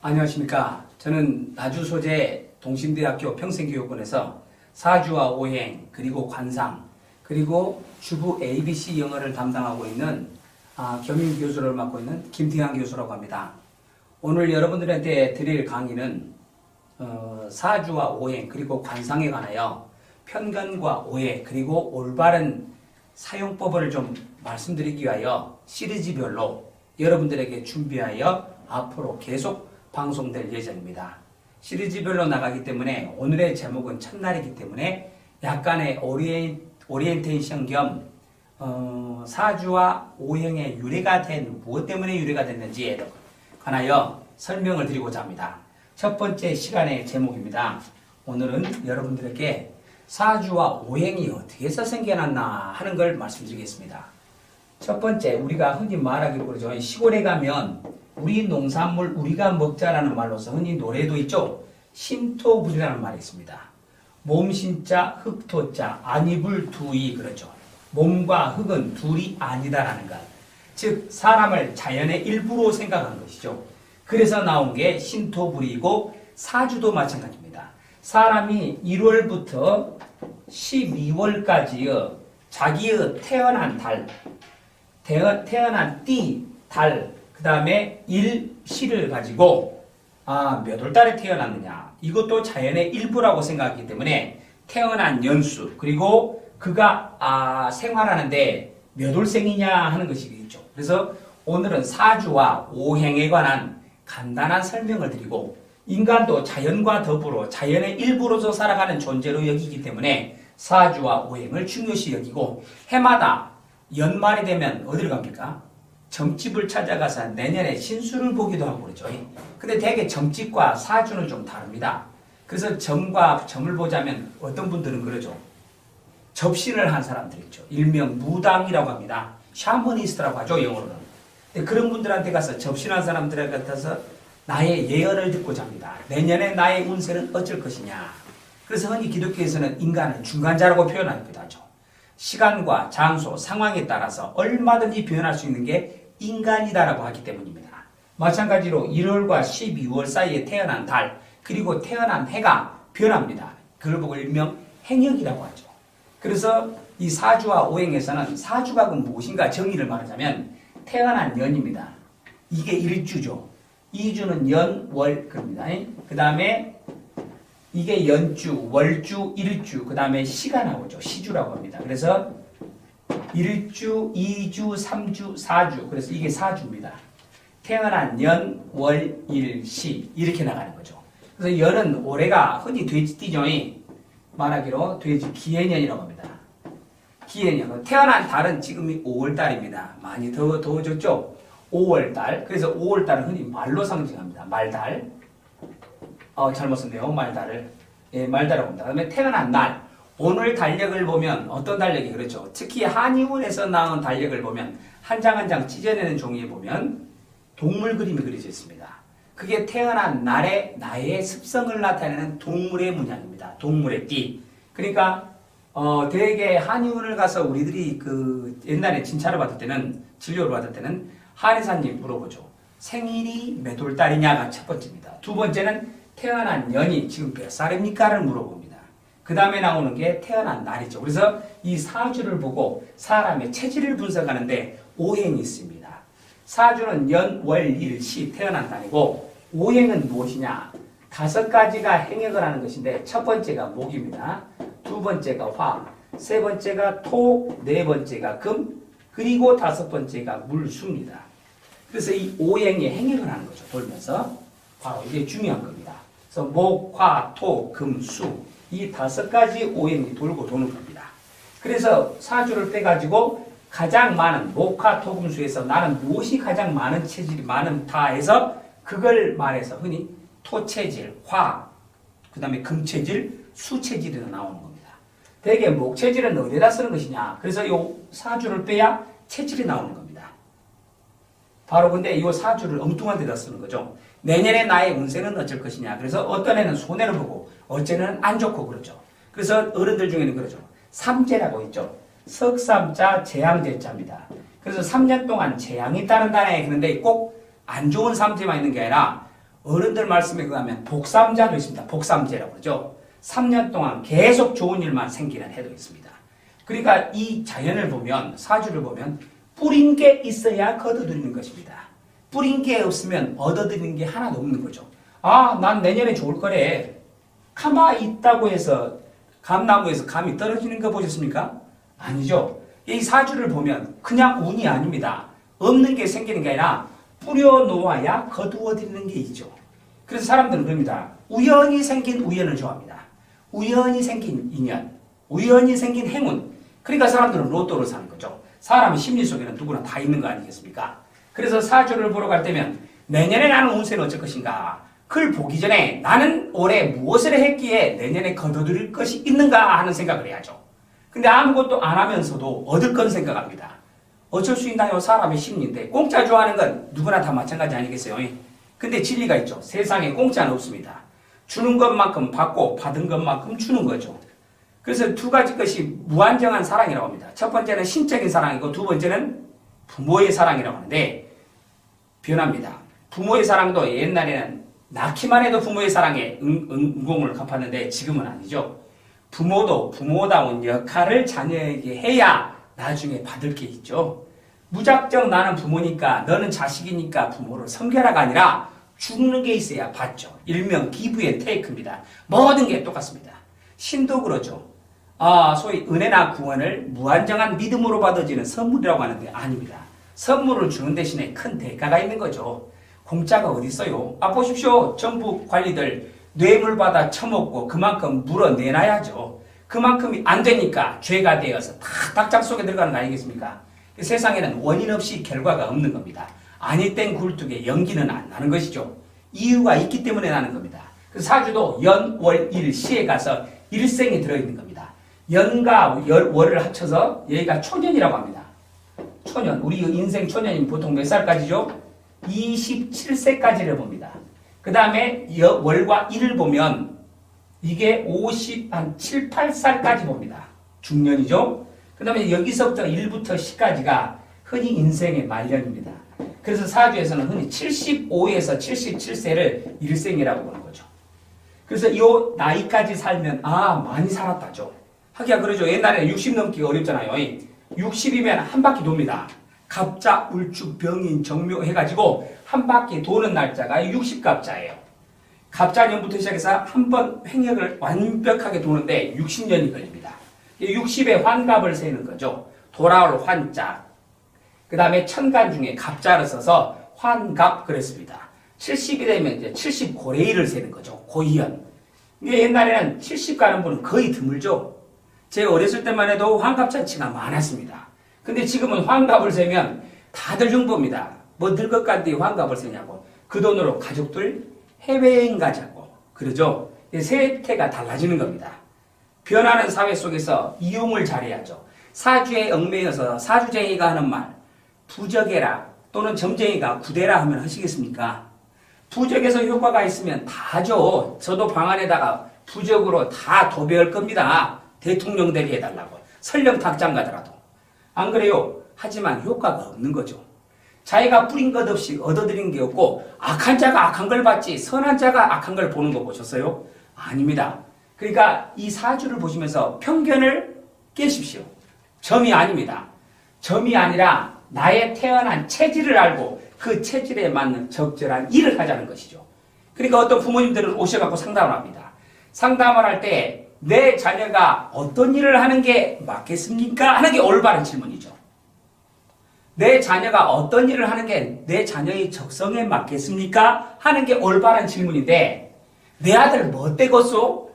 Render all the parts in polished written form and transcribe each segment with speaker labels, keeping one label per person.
Speaker 1: 안녕하십니까. 저는 나주 소재 동신대학교 평생교육원에서 사주와 오행, 그리고 관상, 그리고 주부 ABC 영어를 담당하고 있는 겸임 교수를 맡고 있는 김태환 교수라고 합니다. 오늘 여러분들한테 드릴 강의는 사주와 오행, 그리고 관상에 관하여 편견과 오해, 그리고 올바른 사용법을 좀 말씀드리기 위하여 시리즈별로 여러분들에게 준비하여 앞으로 계속 방송될 예정입니다. 시리즈별로 나가기 때문에 오늘의 제목은 첫날이기 때문에 약간의 오리엔테이션 겸 사주와 오행의 유래가 된 무엇 때문에 유래가 됐는지에 관하여 설명을 드리고자 합니다. 첫 번째 시간의 제목입니다. 오늘은 여러분들에게 사주와 오행이 어떻게 해서 생겨났나 하는 걸 말씀드리겠습니다. 첫 번째, 우리가 흔히 말하기 그러죠. 시골에 가면 우리 농산물 우리가 먹자라는 말로서 흔히 노래도 있죠. 신토불이라는 말이 있습니다. 몸신자 흙토자 안이불 두이 그러죠. 몸과 흙은 둘이 아니다라는 것. 즉 사람을 자연의 일부로 생각한 것이죠. 그래서 나온 게 신토불이고 사주도 마찬가지입니다. 사람이 1월부터 12월까지의 자기의 태어난 달, 태어난 띠, 달, 그 다음에 일, 시를 가지고 몇 월 달에 태어났느냐 이것도 자연의 일부라고 생각하기 때문에 태어난 연수 그리고 그가 생활하는데 몇 월생이냐 하는 것이겠죠. 그래서 오늘은 사주와 오행에 관한 간단한 설명을 드리고 인간도 자연과 더불어 자연의 일부로서 살아가는 존재로 여기기 때문에 사주와 오행을 중요시 여기고 해마다 연말이 되면 어디로 갑니까? 점집을 찾아가서 내년에 신수를 보기도 하고 그러죠. 근데 대개 점집과 사주는 좀 다릅니다. 그래서 점과 점을 보자면 어떤 분들은 그러죠. 접신을 한 사람들 있죠. 일명 무당이라고 합니다. 샤머니스트라고 하죠, 영어로는. 근데 그런 분들한테 가서 접신한 사람들에 같아서 나의 예언을 듣고자 합니다. 내년에 나의 운세는 어쩔 것이냐. 그래서 흔히 기독교에서는 인간을 중간자라고 표현하기도 하죠. 시간과 장소, 상황에 따라서 얼마든지 변할 수 있는 게 인간이다라고 하기 때문입니다. 마찬가지로 1월과 12월 사이에 태어난 달, 그리고 태어난 해가 변합니다. 그걸 보고 일명 행역이라고 하죠. 그래서 이 사주와 오행에서는 사주각은 무엇인가 정의를 말하자면 태어난 년입니다. 이게 일주죠. 2주는 연, 월, 그럽니다. 그 다음에 이게 연주, 월주, 일주, 그 다음에 시가 나오죠. 시주라고 합니다. 그래서 1주, 2주, 3주, 4주. 그래서 이게 4주입니다. 태어난 연, 월, 일, 시. 이렇게 나가는 거죠. 그래서 연은 올해가 흔히 돼지띠죠. 말하기로 돼지 기해년이라고 합니다. 기해년. 태어난 달은 지금이 5월달입니다. 많이 더워졌죠? 5월달. 그래서 5월달은 흔히 말로 상징합니다. 말달. 잘못 썼네요. 말달을. 예, 말달이라고 합니다. 그 다음에 태어난 날. 오늘 달력을 보면 어떤 달력이 그렇죠. 특히 한의원에서 나온 달력을 보면 한 장 한 장 찢어내는 종이에 보면 동물 그림이 그려져 있습니다. 그게 태어난 날에 나의 습성을 나타내는 동물의 문양입니다. 동물의 띠. 그러니까 되게 한의원을 가서 우리들이 그 옛날에 진찰을 받을 때는 진료를 받을 때는 한의사님 물어보죠. 생일이 몇 월달이냐가 첫 번째입니다. 두 번째는 태어난 년이 지금 몇 살입니까를 물어봅니다. 그 다음에 나오는 게 태어난 날이죠. 그래서 이 사주를 보고 사람의 체질을 분석하는데 오행이 있습니다. 사주는 연, 월, 일, 시 태어난 달이고 오행은 무엇이냐? 5가지가 행역을 하는 것인데 첫 번째가 목입니다. 두 번째가 화, 세 번째가 토, 네 번째가 금, 그리고 5번째가 물수입니다. 그래서 이 오행이 행역을 하는 거죠. 돌면서 바로 이게 중요한 겁니다. 그래서 목, 화, 토, 금, 수 이 5가지 오행이 돌고 도는 겁니다. 그래서 사주를 빼가지고 가장 많은 목, 화, 토, 금, 수에서 나는 무엇이 가장 많은 체질이 많은다 해서 그걸 말해서 흔히 토체질, 화, 그 다음에 금체질, 수체질이 나오는 겁니다. 대개 목체질은 어디다 쓰는 것이냐. 그래서 이 사주를 빼야 체질이 나오는 겁니다. 바로 근데 이 사주를 엉뚱한 데다 쓰는 거죠. 내년에 나의 운세는 어쩔 것이냐. 그래서 어떤 애는 손해를 보고 어째는 안 좋고 그러죠. 그래서 어른들 중에는 그러죠. 삼재라고 있죠. 석삼자, 재앙재자입니다. 그래서 3년 동안 재앙이 따른다네. 그런데 꼭 안 좋은 삼재만 있는 게 아니라 어른들 말씀에 의하면 복삼자도 있습니다. 복삼제라고 그러죠. 3년 동안 계속 좋은 일만 생기는 해도 있습니다. 그러니까 이 자연을 보면, 사주를 보면 뿌린 게 있어야 거둬들이는 것입니다. 뿌린 게 없으면 얻어들이는 게 하나도 없는 거죠. 아, 난 내년에 좋을 거래. 가만히 있다고 해서 감나무에서 감이 떨어지는 거 보셨습니까? 아니죠. 이 사주를 보면 그냥 운이 아닙니다. 없는 게 생기는 게 아니라 뿌려놓아야 거두어들이는 게 있죠. 그래서 사람들은 그럽니다. 우연히 생긴 우연을 좋아합니다. 우연히 생긴 인연, 우연히 생긴 행운. 그러니까 사람들은 로또를 사는 거죠. 사람의 심리 속에는 누구나 다 있는 거 아니겠습니까? 그래서 사주를 보러 갈 때면 내년에 나는 운세는 어쩔 것인가? 그걸 보기 전에 나는 올해 무엇을 했기에 내년에 거둬들일 것이 있는가 하는 생각을 해야죠. 근데 아무것도 안 하면서도 얻을 건 생각합니다. 어쩔 수 있나요? 사람의 심리인데 공짜 좋아하는 건 누구나 다 마찬가지 아니겠어요? 근데 진리가 있죠. 세상에 공짜는 없습니다. 주는 것만큼 받고 받은 것만큼 주는 거죠. 그래서 두 가지 것이 무한정한 사랑이라고 합니다. 첫 번째는 신적인 사랑이고 두 번째는 부모의 사랑이라고 하는데 변합니다. 부모의 사랑도 옛날에는 낳기만 해도 부모의 사랑에 응공을 갚았는데 지금은 아니죠. 부모도 부모다운 역할을 자녀에게 해야 나중에 받을 게 있죠. 무작정 나는 부모니까 너는 자식이니까 부모를 섬겨라가 아니라 죽는 게 있어야 받죠. 일명 기브 앤 테이크입니다. 모든 게 똑같습니다. 신도 그러죠. 소위 은혜나 구원을 무한정한 믿음으로 받아지는 선물이라고 하는데 아닙니다. 선물을 주는 대신에 큰 대가가 있는 거죠. 공짜가 어디 있어요? 보십시오. 정부 관리들 뇌물 받아 처먹고 그만큼 물어내놔야죠. 그만큼이 안 되니까 죄가 되어서 다 닭장 속에 들어가는 거 아니겠습니까? 세상에는 원인 없이 결과가 없는 겁니다. 아니 땐 굴뚝에 연기는 안 나는 것이죠. 이유가 있기 때문에 나는 겁니다. 그 사주도 연, 월, 일, 시에 가서 일생이 들어있는 겁니다. 연과 월을 합쳐서 여기가 초년이라고 합니다. 초년, 우리 인생 초년이면 보통 몇 살까지죠? 27세까지를 봅니다. 그 다음에 월과 일을 보면 이게 7, 8살까지 봅니다. 중년이죠. 그 다음에 여기서부터 1부터 10까지가 흔히 인생의 말년입니다. 그래서 사주에서는 흔히 75에서 77세를 일생이라고 보는 거죠. 그래서 이 나이까지 살면 많이 살았다죠. 하기야 그러죠. 옛날에는 60 넘기가 어렵잖아요. 60이면 한 바퀴 돕니다. 갑자, 울축, 병인, 정묘 해가지고 한 바퀴 도는 날짜가 60갑자예요. 갑자년부터 시작해서 한 번 횡역을 완벽하게 도는데 60년이 걸립니다. 60에 환갑을 세는 거죠. 돌아올 환자. 그 다음에 천간 중에 갑자를 써서 환갑 그랬습니다. 70이 되면 이제 70고레일을 세는 거죠. 고이연. 이게 옛날에는 70 가는 분은 거의 드물죠. 제가 어렸을 때만 해도 환갑잔치가 많았습니다. 근데 지금은 환갑을 세면 다들 흉보입니다. 뭐 늙것 같은데 환갑을 세냐고. 그 돈으로 가족들 해외여행 가자고. 그러죠. 세태가 달라지는 겁니다. 변하는 사회 속에서 이용을 잘해야죠. 사주에 얽매여서 사주쟁이가 하는 말, 부적해라 또는 점쟁이가 구대라 하면 하시겠습니까? 부적에서 효과가 있으면 다 하죠. 저도 방 안에다가 부적으로 다 도배할 겁니다. 대통령 되게 해달라고. 설령 닭장 가더라도. 안 그래요? 하지만 효과가 없는 거죠. 자기가 뿌린 것 없이 얻어들인 게 없고 악한 자가 악한 걸 봤지 선한 자가 악한 걸 보는 거 보셨어요? 아닙니다. 그러니까 이 사주를 보시면서 편견을 깨십시오. 점이 아닙니다. 점이 아니라 나의 태어난 체질을 알고 그 체질에 맞는 적절한 일을 하자는 것이죠. 그러니까 어떤 부모님들은 오셔갖고 상담을 합니다. 상담을 할 때 내 자녀가 어떤 일을 하는 게 맞겠습니까? 하는 게 올바른 질문이죠. 내 자녀가 어떤 일을 하는 게 내 자녀의 적성에 맞겠습니까? 하는 게 올바른 질문인데 내 아들 뭐 떼겠소?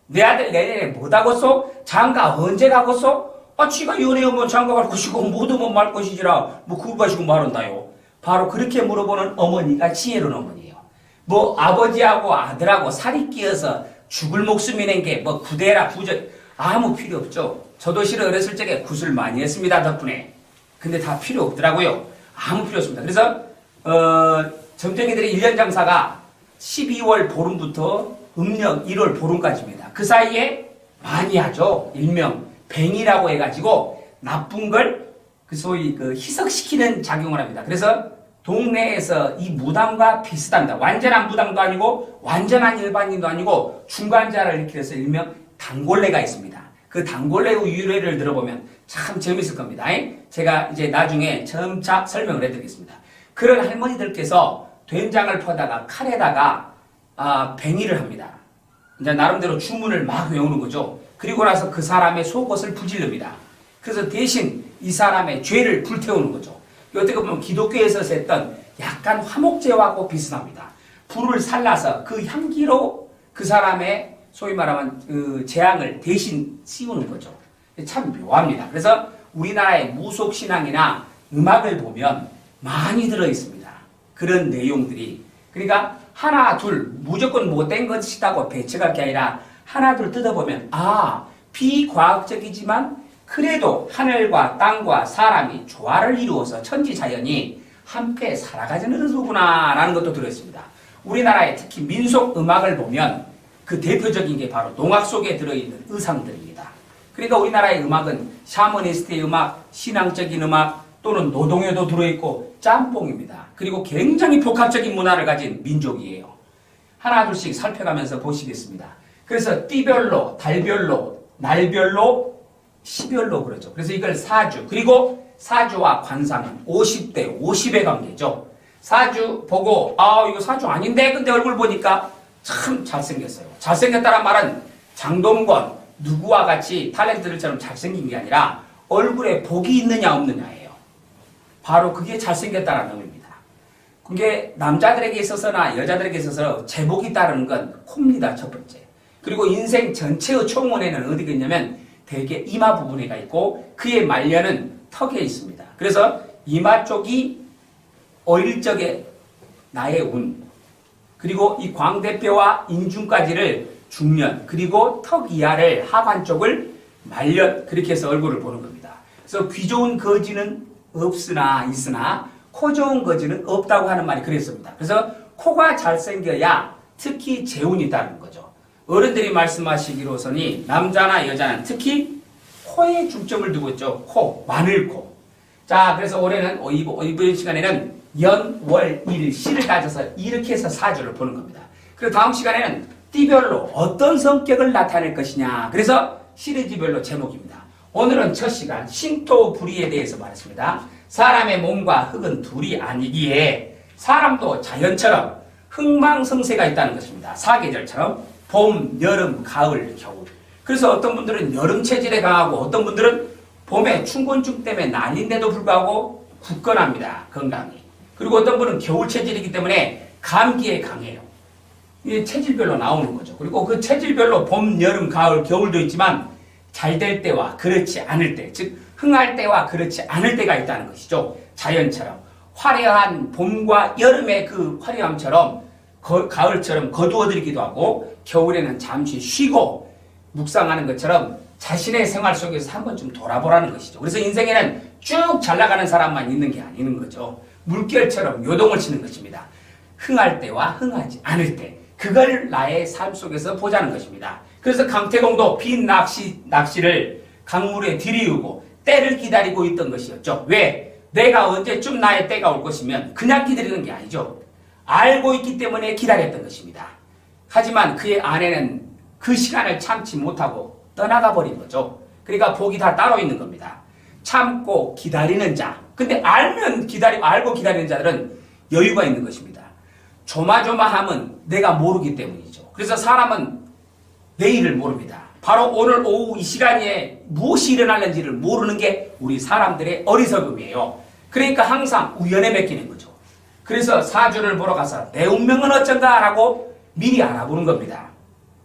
Speaker 1: 내 아들 내년에 뭐 하겠소? 장가 언제 가겠소? 지가 연애하면 장가 갈 것이고 못 오면 말 것이지라 뭐 그거 가지고 말한다요. 바로 그렇게 물어보는 어머니가 지혜로운 어머니예요. 뭐 아버지하고 아들하고 살이 끼어서 죽을 목숨이 낸 게 뭐 구대라 부적 아무 필요 없죠. 저도 실은 어렸을 적에 굿을 많이 했습니다. 덕분에. 근데 다 필요 없더라고요. 아무 필요 없습니다. 그래서 점쟁이들의 1년 장사가 12월 보름부터 음력 1월 보름까지입니다. 그 사이에 많이 하죠. 일명 뱅이라고 해가지고 나쁜 걸 그 소위 그 희석시키는 작용을 합니다. 그래서 동네에서 이 무당과 비슷합니다. 완전한 무당도 아니고 완전한 일반인도 아니고 중간자를 일으켜서 일명 단골레가 있습니다. 그 단골레의 유래를 들어보면 참 재밌을 겁니다. 제가 이제 나중에 점차 설명을 해드리겠습니다. 그런 할머니들께서 된장을 퍼다가 칼에다가 뱅이를 합니다. 이제 나름대로 주문을 막 외우는 거죠. 그리고 나서 그 사람의 속옷을 부질릅니다. 그래서 대신 이 사람의 죄를 불태우는 거죠. 어떻게 보면 기독교에서 했던 약간 화목제하고 비슷합니다. 불을 살라서 그 향기로 그 사람의 소위 말하면 그 재앙을 대신 씌우는 거죠. 참 묘합니다. 그래서 우리나라의 무속신앙이나 음악을 보면 많이 들어있습니다. 그런 내용들이. 그러니까 하나 둘 무조건 못된 것이라고 배척할 게 아니라 하나 둘 뜯어보면 비과학적이지만 그래도 하늘과 땅과 사람이 조화를 이루어서 천지자연이 함께 살아가자는 의도구나 라는 것도 들어있습니다. 우리나라의 특히 민속 음악을 보면 그 대표적인 게 바로 농악 속에 들어있는 의상들입니다. 그러니까 우리나라의 음악은 샤머니스트의 음악, 신앙적인 음악 또는 노동요도 들어있고 짬뽕입니다. 그리고 굉장히 복합적인 문화를 가진 민족이에요. 하나 둘씩 살펴가면서 보시겠습니다. 그래서 띠별로, 달별로, 날별로, 시별로 그러죠. 그래서 이걸 사주, 그리고 사주와 관상은 50대 50의 관계죠. 사주 보고 이거 사주 아닌데 근데 얼굴 보니까 참 잘생겼어요. 잘생겼다는 말은 장동건 누구와 같이 탤런트들처럼 잘생긴 게 아니라 얼굴에 복이 있느냐 없느냐예요. 바로 그게 잘생겼다는 의미입니다. 그게 남자들에게 있어서나 여자들에게 있어서 제복이 따르는 건 코입니다. 첫 번째. 그리고 인생 전체의 총원에는 어디가 있냐면 대개 이마 부분에가 있고 그의 말년은 턱에 있습니다. 그래서 이마 쪽이 어릴 적에 나의 운, 그리고 이 광대뼈와 인중까지를 중년, 그리고 턱 이하를 하관 쪽을 말년, 그렇게 해서 얼굴을 보는 겁니다. 그래서 귀 좋은 거지는 없으나 있으나 코 좋은 거지는 없다고 하는 말이 그랬습니다. 그래서 코가 잘생겨야 특히 재운이 있다는 거죠. 어른들이 말씀하시기로서니 남자나 여자는 특히 코에 중점을 두고 있죠. 코, 마늘코. 자, 그래서 올해는 이번 시간에는 연, 월, 일, 시를 가져서 이렇게 해서 사주를 보는 겁니다. 그리고 다음 시간에는 띠별로 어떤 성격을 나타낼 것이냐. 그래서 시리즈별로 제목입니다. 오늘은 첫 시간 신토불이에 대해서 말했습니다. 사람의 몸과 흙은 둘이 아니기에 사람도 자연처럼 흥망성쇠가 있다는 것입니다. 사계절처럼 봄, 여름, 가을, 겨울. 그래서 어떤 분들은 여름 체질에 강하고 어떤 분들은 봄에 춘곤증 때문에 난리인데도 불구하고 굳건합니다. 건강이. 그리고 어떤 분은 겨울 체질이기 때문에 감기에 강해요. 이게 체질별로 나오는 거죠. 그리고 그 체질별로 봄, 여름, 가을, 겨울도 있지만 잘 될 때와 그렇지 않을 때, 즉 흥할 때와 그렇지 않을 때가 있다는 것이죠. 자연처럼 화려한 봄과 여름의 그 화려함처럼 가을처럼 거두어들이기도 하고 겨울에는 잠시 쉬고 묵상하는 것처럼 자신의 생활 속에서 한 번쯤 돌아보라는 것이죠. 그래서 인생에는 쭉 잘 나가는 사람만 있는 게 아니는 거죠. 물결처럼 요동을 치는 것입니다. 흥할 때와 흥하지 않을 때, 그걸 나의 삶 속에서 보자는 것입니다. 그래서 강태공도 빈 낚시를 강물에 들이우고 때를 기다리고 있던 것이었죠. 왜? 내가 언제쯤 나의 때가 올 것이면 그냥 기다리는 게 아니죠. 알고 있기 때문에 기다렸던 것입니다. 하지만 그의 아내는 그 시간을 참지 못하고 떠나가 버린 거죠. 그러니까 복이 다 따로 있는 겁니다. 참고 기다리는 자. 근데 알고 기다리는 자들은 여유가 있는 것입니다. 조마조마함은 내가 모르기 때문이죠. 그래서 사람은 내일을 모릅니다. 바로 오늘 오후 이 시간에 무엇이 일어날는지를 모르는 게 우리 사람들의 어리석음이에요. 그러니까 항상 우연에 맡기는 거죠. 그래서 사주를 보러 가서 내 운명은 어쩐가 라고 미리 알아보는 겁니다.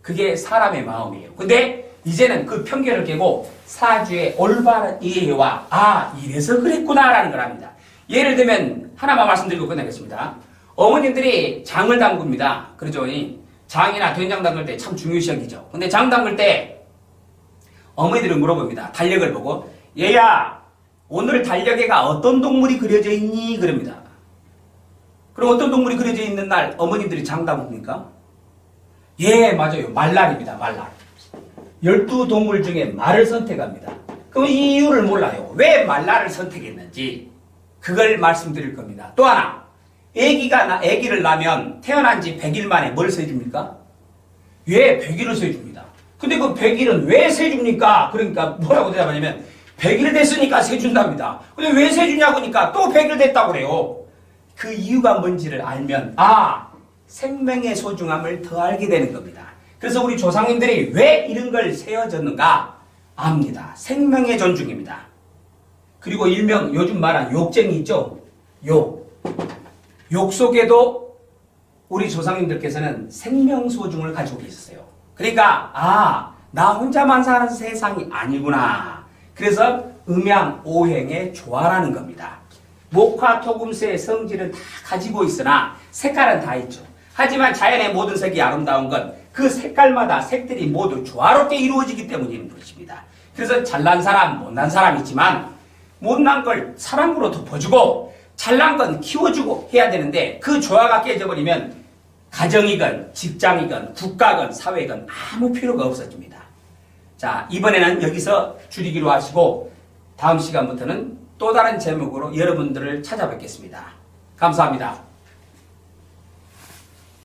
Speaker 1: 그게 사람의 마음이에요. 근데 이제는 그 편견을 깨고 사주의 올바른 이해와 이래서 그랬구나 라는 걸 합니다. 예를 들면 하나만 말씀드리고 끝내겠습니다. 어머님들이 장을 담굽니다. 그러죠? 장이나 된장 담글 때 참 중요시하기죠. 근데 장 담글 때 어머니들은 물어봅니다. 달력을 보고 얘야 오늘 달력에가 어떤 동물이 그려져 있니? 그럽니다. 그럼 어떤 동물이 그려져 있는 날 어머님들이 장 담굽니까? 예, 맞아요. 말날입니다. 말날. 12동물 중에 말을 선택합니다. 그럼 이 이유를 몰라요. 왜 말날을 선택했는지 그걸 말씀드릴 겁니다. 또 하나, 아기를 낳으면 태어난 지 100일 만에 뭘 세줍니까? 왜 100일을 세줍니다. 근데 그 100일은 왜 세줍니까? 그러니까 뭐라고 대답하냐면 100일 됐으니까 세준답니다. 근데 왜 세주냐고 하니까 또 100일 됐다고 그래요. 그 이유가 뭔지를 알면 생명의 소중함을 더 알게 되는 겁니다. 그래서 우리 조상님들이 왜 이런 걸 세워줬는가 압니다. 생명의 존중입니다. 그리고 일명 요즘 말한 욕쟁이 있죠? 욕 속에도 우리 조상님들께서는 생명 소중을 가지고 계셨어요. 그러니까 나 혼자만 사는 세상이 아니구나. 그래서 음양 오행의 조화라는 겁니다. 목화 토금수의 성질은 다 가지고 있으나 색깔은 다 있죠. 하지만 자연의 모든 색이 아름다운 건 그 색깔마다 색들이 모두 조화롭게 이루어지기 때문인 것입니다. 그래서 잘난 사람, 못난 사람 있지만 못난 걸 사랑으로 덮어주고 잘난 건 키워주고 해야 되는데 그 조화가 깨져버리면 가정이건 직장이건 국가건 사회건 아무 필요가 없어집니다. 자, 이번에는 여기서 줄이기로 하시고 다음 시간부터는 또 다른 제목으로 여러분들을 찾아뵙겠습니다. 감사합니다.